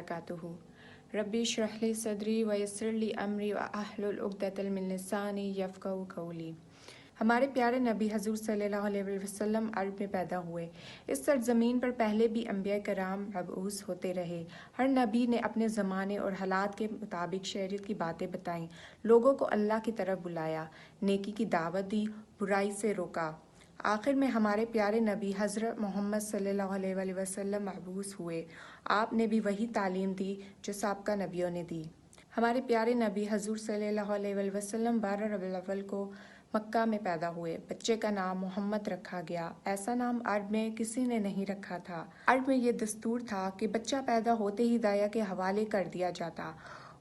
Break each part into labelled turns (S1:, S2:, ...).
S1: वबरकातुहू। रब्बी इश्रह ली सदरी वयस्सिर ली अमरी वअहलुल उक़दतम मिन लिसानी यफ़क़हू क़ौली। हमारे प्यारे नबी हज़ूर सल्लल्लाहु अलैहि वसल्लम अरब में पैदा हुए। इस सरजमीन पर पहले भी अंबिया कराम मबऊस होते रहे। हर नबी ने अपने ज़माने और हालात के मुताबिक शरीयत की बातें बताईं, लोगों को अल्लाह की तरफ बुलाया, नेकी की दावत दी, बुराई से रोका। आखिर में हमारे प्यारे नबी हज़रत मोहम्मद सल्लल्लाहु अलैहि वसल्लम मबऊस हुए। आपने भी वही तालीम दी जो साबका नबियों ने दी। हमारे प्यारे नबी हज़ूर सल्लल्लाहु अलैहि वसल्लम 12 रबीउल अव्वल को मक्का में पैदा हुए। बच्चे का नाम मोहम्मद रखा गया। ऐसा नाम अरब में किसी ने नहीं रखा था। अरब में ये दस्तूर था कि बच्चा पैदा होते ही दाया के हवाले कर दिया जाता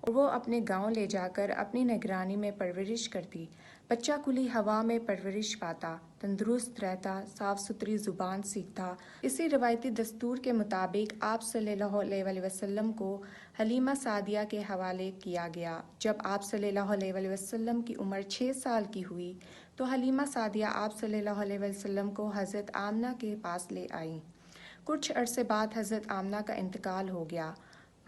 S1: और वो अपने गांव ले जाकर अपनी निगरानी में परवरिश करती। बच्चा खुली हवा में परवरिश पाता, तंदुरुस्त रहता, साफ सुथरी ज़ुबान सीखता। इसी रवायती दस्तूर के मुताबिक आप सल्लल्लाहु अलैहि वसल्लम को हलीमा सादिया के हवाले किया गया। जब आप सल्लल्लाहु अलैहि वसल्लम की उम्र 6 साल की हुई तो हलीमा सादिया आप सल्लल्लाहु अलैहि वसल्लम को हज़रत आमना के पास ले आईं। कुछ अरसे बाद हज़रत आमना का इंतकाल हो गया।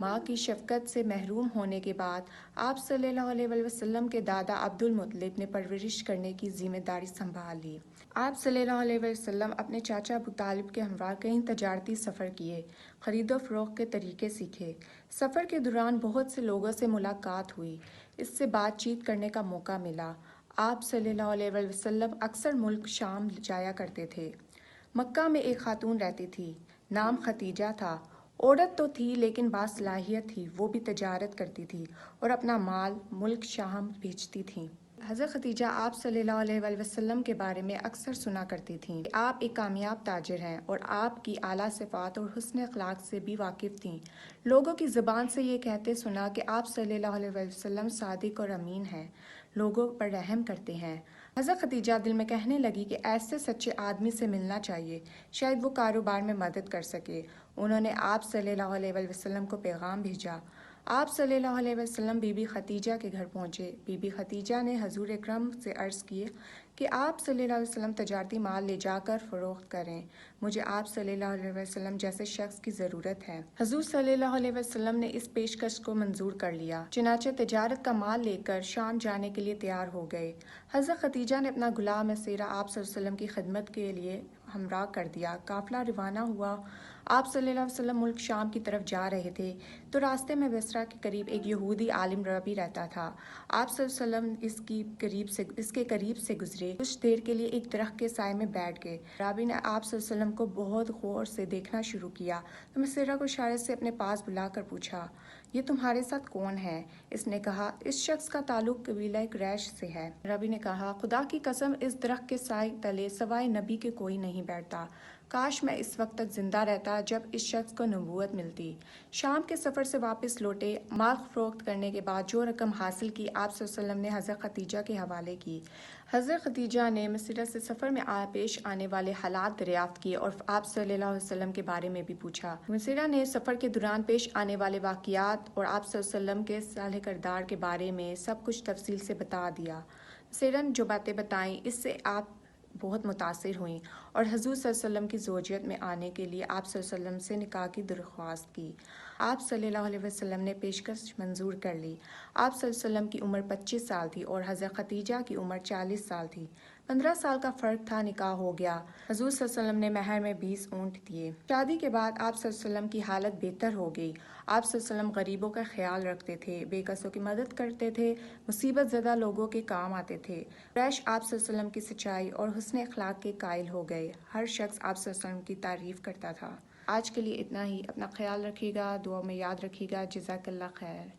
S1: माँ की शफ़क़त से महरूम होने के बाद आप सल्लल्लाहु अलैहि वसल्लम के दादा अब्दुल मुत्तलिब ने परवरिश करने की जिम्मेदारी संभाल ली। आप सल्लल्लाहु अलैहि वसल्लम अपने चाचा अबू तालिब के हमरा कई तजारती सफ़र किए, ख़रीदो फ़रोख्त के तरीके सीखे। सफ़र के दौरान बहुत से लोगों से मुलाकात हुई, इससे बातचीत करने का मौका मिला। आप सल्लल्लाहु अलैहि वसल्लम अक्सर मुल्क शाम जाया करते थे। मक्का में एक खातून रहती थी, नाम खतीजा था। औरत तो थी लेकिन बासलाहियत थी। वो भी तजारत करती थी और अपना माल मुल्क शाम भेजती थी। हज़रत खतीजा आप सल्लल्लाहु अलैहि वसल्लम के बारे में अक्सर सुना करती थीं। आप एक कामयाब ताजिर हैं और आपकी आला सिफ़ात और हुस्न अखलाक से भी वाकिफ़ थीं। लोगों की ज़बान से ये कहते सुना कि आप सल्लल्लाहु अलैहि वसल्लम सादिक और अमीन हैं, लोगों पर रहम करते हैं। हज़रत खतीजा दिल में कहने लगी कि ऐसे सच्चे आदमी से मिलना चाहिए, शायद वो कारोबार में मदद कर सके। उन्होंने आप सल्लल्लाहु अलैहि वसल्लम को पैगाम भेजा। आप सल्लल्लाहु अलैहि वसल्लम बीबी खतीजा के घर पहुँचे। बीबी खतीजा ने हजूर अकरम से अर्ज़ किए कि आप सल्लल्लाहु अलैहि वसल्लम तजारती माल ले जाकर फ़रोख्त करें। मुझे आप सल्लल्लाहु अलैहि वसल्लम जैसे शख्स की ज़रूरत है। हजूर सल्लल्लाहु अलैहि वसल्लम ने इस पेशकश को मंजूर कर लिया। चुनाचे तजारत का माल लेकर शाम जाने के लिए तैयार हो गए। हज़रत खतीजा ने अपना गुलाम असीरा आप सल्लल्लाहु अलैहि वसल्लम की खिदमत के लिए हमरा कर दिया। काफ़िला रवाना हुआ। आप सल्लल्लाहु अलैहि वसल्लम मुल्क शाम की तरफ जा रहे थे तो रास्ते में बसरा के करीब एक यहूदी आलिम रबी रहता था। आप सल्लल्लाहु अलैहि वसल्लम इसके करीब से गुजरे। कुछ देर के लिए एक दरख्त के साए में बैठ गए। राबी ने आप सल्लल्लाहु अलैहि वसल्लम को बहुत गौर से देखना शुरू किया तो मसीरा को इशारे से अपने पास बुलाकर पूछा, ये तुम्हारे साथ कौन है? इसने कहा, इस शख्स का ताल्लुक कबीला कुरैश से है। रबी ने कहा, खुदा की कसम, इस दरख्त के साए तले सवाए नबी के कोई नहीं बैठता। काश मैं इस वक्त तक जिंदा रहता जब इस शख्स को नबूवत मिलती। शाम के सफ़र से वापस लौटे। माल फ़रोख्त करने के बाद जो रकम हासिल की आप सल्लल्लाहु अलैहि वसल्लम ने हज़रत खतीजा के हवाले की। हज़रत खतीजा ने मसीरा से सफ़र में पेश आने वाले हालात दरियाफ़्त किए और आप सल्लल्लाहु अलैहि वसल्लम के बारे में भी पूछा। मसीरा ने सफ़र के दौरान पेश आने वाले वाक़ियात और आप सल्लल्लाहु अलैहि वसल्लम के साले किरदार के बारे में सब कुछ तफसील से बता दिया। मसीरा ने जो बातें बताईं इससे आप बहुत मुतासिर हुई और हजूर सल्लल्लाहु अलैहि वसल्लम की ज़ौजियत में आने के लिए आप सल्लल्लाहु अलैहि वसल्लम से निकाह की दरख्वास्त की। आप सल्लल्लाहु अलैहि वसल्लम ने पेशकश मंजूर कर ली। आप सल्लल्लाहु अलैहि वसल्लम की उम्र 25 साल थी और हज़रत खतीजा की उम्र 40 साल थी। 15 साल का फ़र्क था। निकाह हो गया। हजूर सल्लल्लाहु अलैहि वसल्लम ने महर में 20 ऊँट दिए। शादी के बाद आप सल्लल्लाहु अलैहि वसल्लम की हालत बेहतर हो गई। आप सल्लल्लाहु अलैहि वसल्लम गरीबों का ख्याल रखते थे, बेकसों की मदद करते थे, मुसीबत ज़दा लोगों के काम आते थे। कुरैश आप सल्लल्लाहु अलैहि वसल्लम की सच्चाई और हुस्न अखलाक के कायल हो गए। हर शख्स आप सल्लल्लाहु अलैहि वसल्लम की तारीफ़ करता था। आज के लिए इतना ही। अपना ख्याल रखिएगा, दुआ में याद रखिएगा। जज़ाकल्लाह खैर।